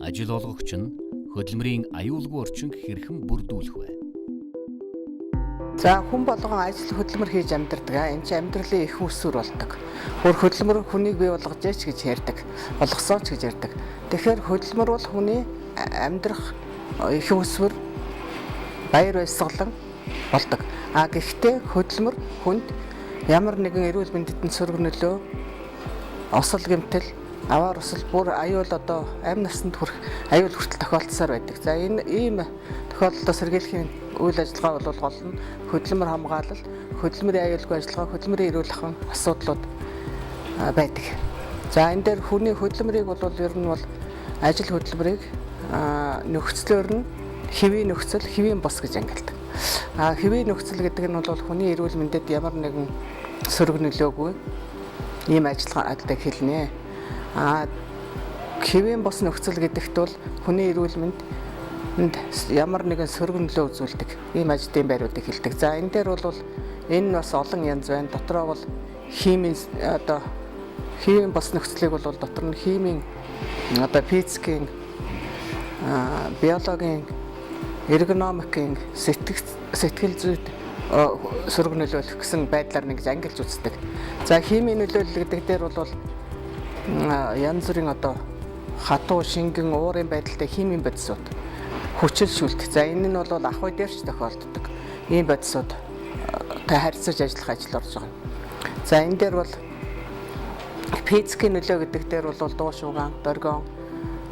Ажил олгогч нь хөдөлмөрийн аюулгүй орчинг хэрхэн бүрдүүлэх вэ? За хүн болгон ажил хөдөлмөр хийж амьдардаг. Энэ чинь амьдралын их усүр болдог. Хөр хөдөлмөр хүнийг бий болгож яач гэж ярьдаг. Болгосон ч гэж ярьдаг. Тэгэхээр хөдөлмөр бол хүний амьдрах их усүр баяр баясгалан болдог. Гэхдээ хөдөлмөр хүнд ямар нэгэн эрүүл мэндэд сөрөг нөлөө, осол гэмтэл, аваар усал бүр аюул амь насанд хүрэх аюул хүртэл тохиолдсоор байдаг. За энэ ийм тохиолдолд сэргийлэхийн үйл ажиллагаа бол гол нь хөдөлмөр хамгаалал, хөдөлмөрийн аюулгүй ажиллагаа, хөдөлмөрийн эрүүл ахуйн асуудлууд байдаг. За энэ дээр хүний хөдөлмөрийг бол ер нь бол ажил хөдөлмөрийг нөхцлөөр нь хэвийн нөхцөл, хэвийн бос гэж ангилдаг. Хэвийн нөхцөл гэдэг нь бол хүний эрүүл мэндэд ямар нэгэн сөрөг нөлөөгүй ийм ажиллагаатай хэлнэ. Хэвийн бос нөхцөл гэдэгт бол хүний эрүүл мэндэд ямар нэгэн сөрөг нөлөө үзүүлдэг ийм ажлын байруудыг хэлдэг. За энэ дээр бол энэ бас олон янз байна. Дотроо бол химийн химийн бос нөхцөлийг бол дотор нь химийн физикийн, биологийн, эргономикийн, сэтгэл зүйд сөрөг нөлөөлөх гэсэн байдлаар нэгж ангилж үздэг. За химийн нөлөөлөл гэдэг дээр бол янз бүрийн хатуу, шингэн, уурын байдалтай химийн бодисууд хүчилшүүлт. За энэ нь бол ах уй дээр ч тохиолддог. Ийм бодисууд харьцаж ажиллах ажил орж байгаа. За энэ дээр бол физикийн нөлөө гэдэг дээр бол дуу шуугаан, доргион,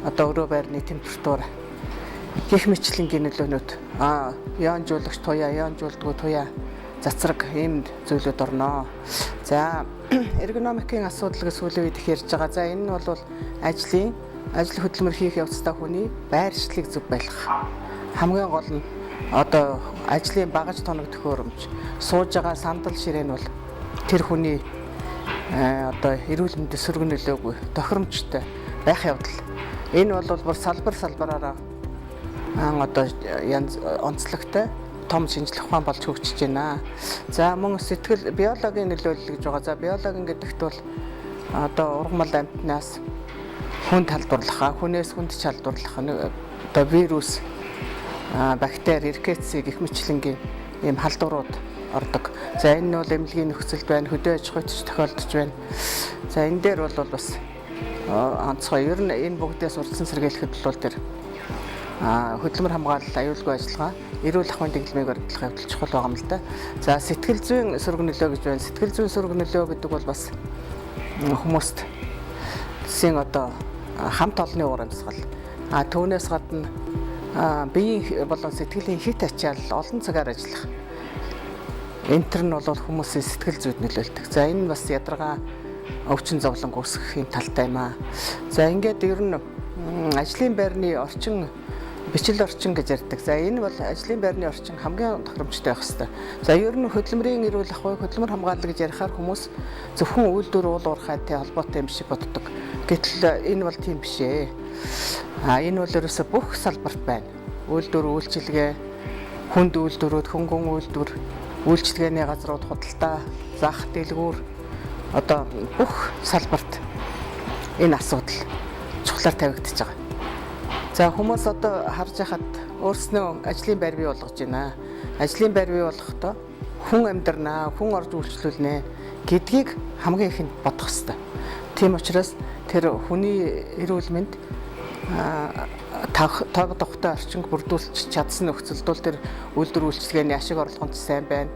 өрөө байрны температур, гэх мэтлэнгийн нөлөөнүүд, ионжуулагч туяа, ионжуулдаггүй туяа, цацраг ийм зүйлүүд орно. За эргономикийн асуудал гэж сүүлийн үед их ярьж байгаа. За энэ нь бол ажил хөдөлмөр хийх явцдаа хүний байршлыг зөв байлгах. Хамгийн гол нь ажлын багаж тоног төхөөрөмж, сууж байгаа сандал ширээ нь бол тэр хүний эрүүл мэндэд сөрөг нөлөөгүй тохиромжтой байх явдал. Энэ бол бүр салбараараа янз онцлогтой том шинжлэх ухаан болж хөгжиж байна. За мөн сэтгэл биологийн нөлөөлөл гэж байгаа. За биологийн гэдэгт бол ургамал амьтнаас хүнд халдварлах, хүнээс хүнд халдварлах, вирус, бактери, рикетси гэх мэтлэнгийн ийм халдварууд ордог. За энэ нь бол эмнэлгийн нөхцөлд байна, хөдөө аж ахуйд тохиолдож байна. За энэ дээр бол бас онцгой. Ер нь энэ бүгдээс урдсан сэргийлэхэд бол тэр хөдөлмөр хамгаалалт, аюулгүй ажиллагаа, эрүүл ахуйн дэглэмийг өргөдлөх явдал чухал байгаа юм л да. За сэтгэл зүйн сөрөг нөлөө гэж байна. Сэтгэл зүйн сөрөг нөлөө гэдэг бол бас хүмүүст хамт олонны уур амьсгал. Түүнээс гадна биеийн болон сэтгэлийн хит ачаал олон цагаар ажиллах. Энтер нь бол хүмүүсийн сэтгэл зүйд нөлөөлдөг. За энэ бас ядаргаа өвчин зовлон үүсгэхийн талтай юм аа. За ингээд ер нь ажлын байрны орчин, бичил орчин гэж ярьдаг. За энэ бол ажлын байрны орчин хамгийн тохиромжтой байх хэрэгтэй. За ер нь хөдөлмөрийн эрүүл ахуй, хөдөлмөр хамгаалал гэж ярихаар хүмүүс зөвхөн үйлдвэр уул уурхайтай холбоотой юм шиг боддог. Гэтэл энэ бол тийм биш ээ. Энэ бол ерөөсө бүх салбарт байна. Үйлдвэр, үйлчилгээ, хүнд үйлдвэрүүд, хөнгөн үйлдвэр, үйлчилгээний газрууд, худалдаа, зах дэлгүүр бүх салбарт энэ асуудал чухлаар тавигдчихж байгаа. За хүмүүс харж байхад өөрснөө ажлын байр бий болгож байна. Ажлын байр бий болгохдоо хүн амьдрнаа, хүн орж үйлчлүүлнэ гэдгийг хамгийн ихэнд бодох хэрэгтэй. Тийм учраас тэр хүний эрүүл мэнд тав тухтай орчинг бүрдүүлж чадсан нөхцөлд бол тэр үйлдвэр үйлчилгээний ашиг орлогонд сайн байна.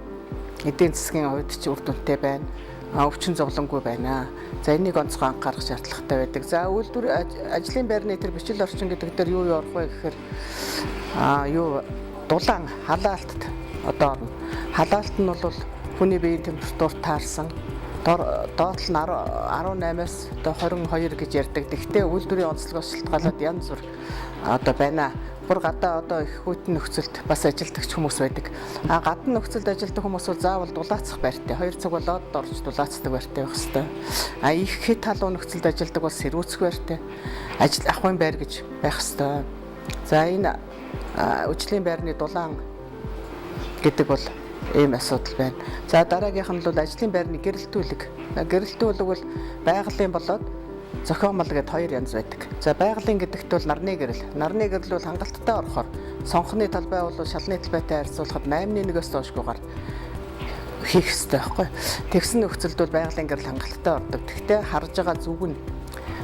Эдийн засгийн хувьд ч үр дүнтэй байна. Өвчин зовлонгүй байна. За энийг онцгой анхаарах шаардлагатай байдаг. За үйлдвэр ажлын байрны тэр бичил орчин гэдэг дээр юу орох вэ гэхээр дулаан халаалтд орно. Халаалт нь бол хүний биеийн температур таарсан. Доотлол нь 18-аас 22 гэж ярьдаг. Гэхдээ үйлдвэрийн онцлогоос шалтгаалаад янз бүр байна. Бүр гадаа их хүйтэн нөхцөлд бас ажилтгч хүмүүс байдаг. Гадна нөхцөлд ажилтдаг хүмүүс бол заавал дулаацах байртай. 2 цаг болоод орж дулаацдаг байртай байх хэрэгтэй. Их хит халуун нөхцөлд ажилтдаг бол сэрүүцэх байртай. Ажил ахуйн байр гэж байх хэрэгтэй. За энэ үжлийн байрны дулаан гэдэг бол ийм асуудал байна. За дараагийнх нь бол ажлын байрны гэрэлтүүлэг. Гэрэлтүүлэг бол байгалийн болоод зохиомол гэдэг хоёр янз байдаг. За байгалийн гэдэгт бол нарны гэрэл. Нарны гэрэл бол хангалттай орохоор сонхны талбай бол шалны талбайтай харьцуулахад 8-1-өөс доошгүйгээр хийх хэрэгтэй байхгүй. Тэгсэн нөхцөлд бол байгалийн гэрэл хангалттай ордог. Гэхдээ харж байгаа зүг нь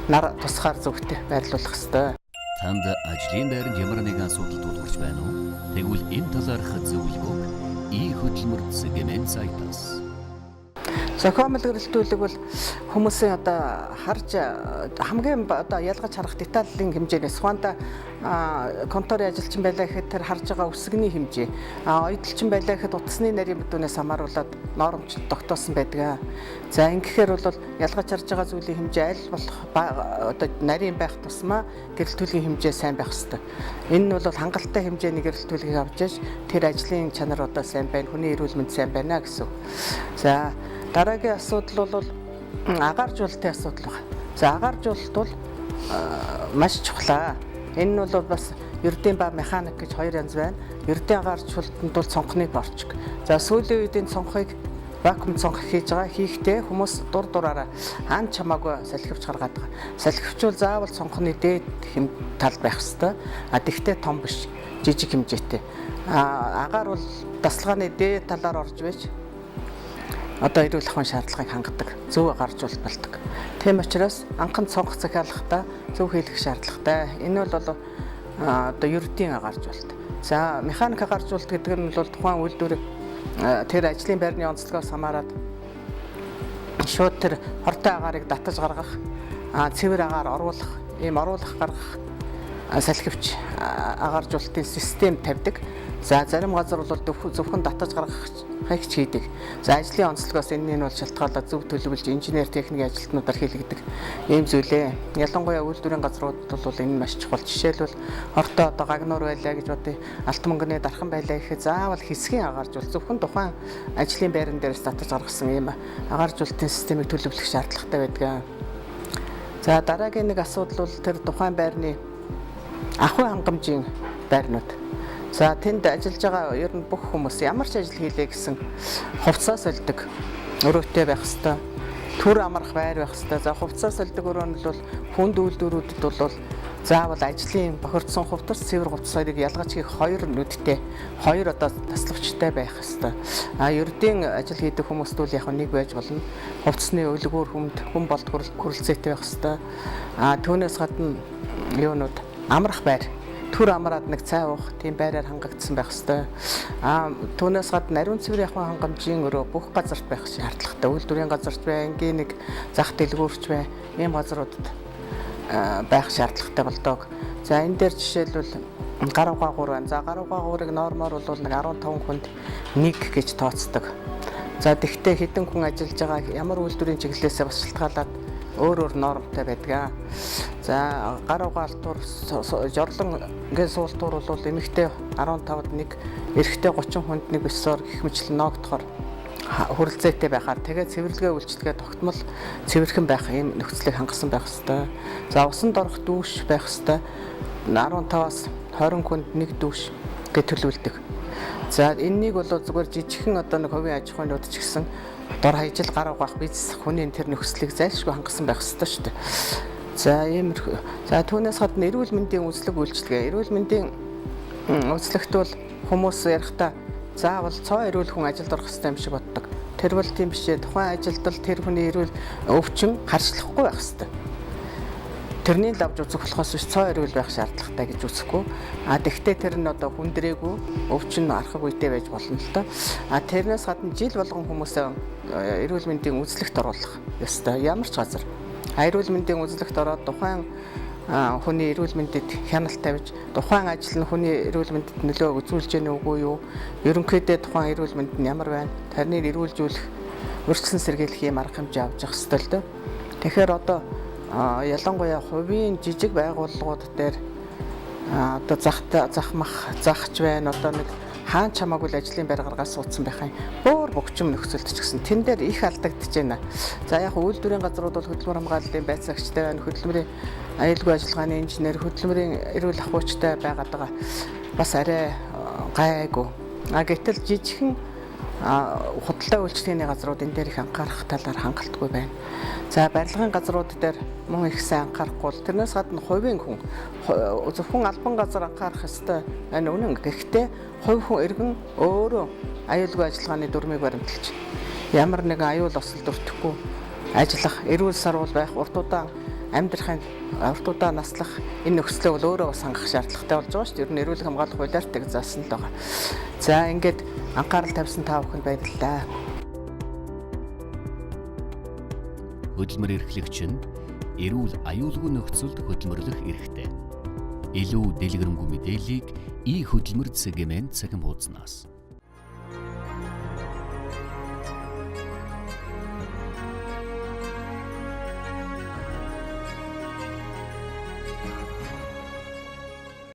нар тусгаар зүгтэй байрлуулах хэрэгтэй. Танд ажлын байранд ямар нэгэн асуудал тулгарч байна уу? Тэгвэл энэ талаарх зөвлөгөөг хөдөлмөр цэгийн сайтаас. Зохиомол гэрэлтүүлэг бол хүмүүсийн одоо харж хамгийн одоо ялгаж харах деталийн хэмжээнээс ухаанда конторын ажилчин байлаа гэхэд тэр харж байгаа үсгний хэмжээ, ойдлчин байлаа гэхэд утасны нарийн бүдүүнээс хамааруулаад нормч тогтоосон байдаг. За ингэхээр бол ялгаж харж байгаа зүйлийн хэмжээ аль болох одоо нарийн байх тусмаа гэрэлтүүлгийн хэмжээ сайн байх хэрэгтэй. Энэ нь бол хангалттай хэмжээний гэрэлтүүлгийг авч яж тэр ажлын чанар одоо сайн байна, хүний эрүүл мэнд сайн байна гэсэн. За дараагийн асуудал бол агааржуулалтын асуудал байна. За агааржуулалт бол маш чухал. Энэ нь бол бас ердийн ба механик гэж хоёр янз байна. Ердийн агааржуулалтанд бол цонхны борчиг. За сүүлийн үед энэ цонхыг вакуум цонх хийж байгаа. Хийхдээ хүмүүс дур дураараа хаан чамаагүй салхивч гаргаад байгаа. Салхивчвал заавал цонхны дээд тал байх хэвээр. Тэгтээ том биш, жижиг хэмжээтэй. Агаар бол дасгалгааны дээд талаар орж байж одоо эрүүл ахуйн шаардлагыг хангадаг, зөв гаржуулалт болдог. Тийм учраас анхан цонх захиалгахдаа зөв хийх шаардлагатай. Энэ бол одоо ердийн агаржуулалт. За механик агаржуулалт гэдэг нь бол тухайн үйлдвэрийг тэр ажлын байрны онцлогоос хамаарат шууд тэр хортой агаарыг татаж гаргах, цэвэр агаар оруулах, ийм оруулах гаргах салхивч агаржуулалтын систем тавьдаг. За зарим газар бол зөвхөн татаж гаргах хайгч хийдэг. За ажлын онцлогоос энэний нь бол шалтгаалаад зөв төлөвлөж инженер техникийн ажилтнуудаар хийлгдэг ийм зүйлээ. Ялангуяа үйлдвэрийн газруудад бол энэ маш чухал. Жишээлбэл хортой одоо гагнуур байлаа гэж бодъё, алт мөнгөний дархан байлаа гэхэд заавал хэсгийн агааржуул зөвхөн тухайн ажлын байран дээрээс татаж гаргасан ийм агааржуулалтын системийг төлөвлөх шаардлагатай байдаг. За дараагийн нэг асуудал бол тэр тухайн байрны ахуй хангамжийн байрнууд. За тэнд ажиллаж байгаа ер нь бүх хүмүүс ямар ч ажил хийлээ гэсэн хувцас сольдог өрөөтэй байх хэвээр, түр амрах байр байх хэвээр. За хувцас сольдог өрөө нь бол хүнд үйлдвэрүүдэд бол заавал ажлын бохирдсон хувцас, цэвэр хувцас хоёрыг ялгаж хийх хоёр нүдтэй, хоёр одоо таслагчтай байх хэвээр. Ердийн ажил хийдэг хүмүүст бол яг нэг байж болно. Хувцасны өлгөөр хүн болд хүрэлцээтэй байх хэвээр. Түүнээс гадна юунууд амрах байр, түр амраад нэг цай уух тийм байраар хангагдсан байх хэвээр. Түүнээс гадна ариун цэврийн ахуйн хангамжийн өрөө бүх газарт байх шаардлагатай. Үйлдвэрийн газарт бай, ангийн нэг зах дэлгүүрч бай, ийм газруудад байх шаардлагатай болдог. За энэ дээр жишээлбэл гар угаагуур байна. За гар угаагуурыг нормоор бол нэг 15 хүнд 1 гэж тооцдог. За тэгтээ хэдэн хүн ажиллаж байгаа ямар үйлдвэрийн чиглэлээсээ бас шалтгаалаад өөр нормтой байдаг. За гар угаалтуур жорлонгийн суултуур бол эмэгтэй 15-д 1, эрэгтэй 30 хүнд 1 бисоор гэх мэтлэн ноогдохоор хүрэлцээтэй байхаар тэгээд цэвэрлэгээ үйлчлэгээ тогтмол цэвэрхэн байх ийм нөхцөлийг хангасан байх ёстой. За усанд орох дүүш байх ёстой. 15-аас 20 хүнд 1 дүүш гэж төлөвлөдөг. За энэнийг бол зүгээр жижигхэн одоо нэг хувийн аж ахуйнууд ч гэсэн дор хаяжл гар угаах бизнес хүний тэр нөхцөлийг зайлшгүй хангасан байх ёстой шүү дээ. За иймэрхүү. За түүнээс гадна эрүүл мэндийн үзлэг үйлчилгээ. Эрүүл мэндийн үзлэгт бол хүмүүс ярихдаа заавал цоо эрүүл хүн ажилд орох хэрэгтэй юм шиг боддог. Тэр бол тийм биш ээ. Тухайн ажилд л тэр хүний эрүүл өвчин харьцлахгүй байх хэрэгтэй. Тэрний л авч үзэх болохоос биш цоо эрүүл байх шаардлагатай гэж үзэхгүй. Тэгвэл тэр нь одоо хүндрээгүй өвчин архаг үедээ байж болно л доо. Тэрнээс гадна жил болгон хүмүүсээ эрүүл мэндийн үзлэгт оруулах ёстой. Ямар ч газар эрүүл мэндийн үзлэгт ороод тухайн хүний эрүүл мэндэд хяналт тавьж, тухайн ажил нь хүний эрүүл мэндэд нөлөө үзүүлж гэнэ үгүй юу? Ерөнхийдөө тухайн эрүүл мэнд нь ямар байна? Тарныг эрүүлжүүлэх, өрчлөн сэргийлэх юм арга хэмжээ авч явах ёстой л доо. Тэгэхээр одоо ялангуяа хувийн жижиг байгууллагууд дээр одоо захч байна, одоо нэг хаан чамаагүй ажлын байр гаргаж суудсан байх юм. Бөөр богчим нөхцөлд ч гэсэн тэн дээр их алдагдаж байна. За яг үйлдвэрийн газрууд бол хөдөлмөр хамгааллын байцаагчтай байна, хөдөлмөрийн аюулгүй ажиллагааны инженер, хөдөлмөрийн эрүүл ахуйчтай байгаад байгаа. Бас арай гайгүй. Гэтэл жижигхэн худалдаа үйлчлэгээний газрууд энэ дээр их анхаарах талаар хангалтгүй байна. За барилгын газрууд дээр мөн их сайн анхаарахгүй бол тэрнээс гадна хувийн хүн зөвхөн албан газар анхаарах ёстой байна үнэн. Гэхдээ хувь хүн иргэн өөрөө аюулгүй ажиллагааны дүрмийг баримталж ямар нэгэн аюул осол дүртэхгүй ажиллах, эрүүл сарвал байх, уртудаа амьдрахын уртудаа наслах энэ нөхцөлөө бол өөрөө бас хангах шаардлагатай болж байгаа шүү дээ. Ер нь эрүүл хамгаалах хуулиар тэг заасан л байгаа. За ингээд анхаарал тавьсан та бүхэнд баярлалаа. Хөдөлмөр эрхлэгч нь эрүүл аюулгүй нөхцөлд хөдөлмөрлөх эрхтэй. Илүү дэлгэрэнгүй мэдээллийг хөдөлмөр цэгийн цахим хуудаснаас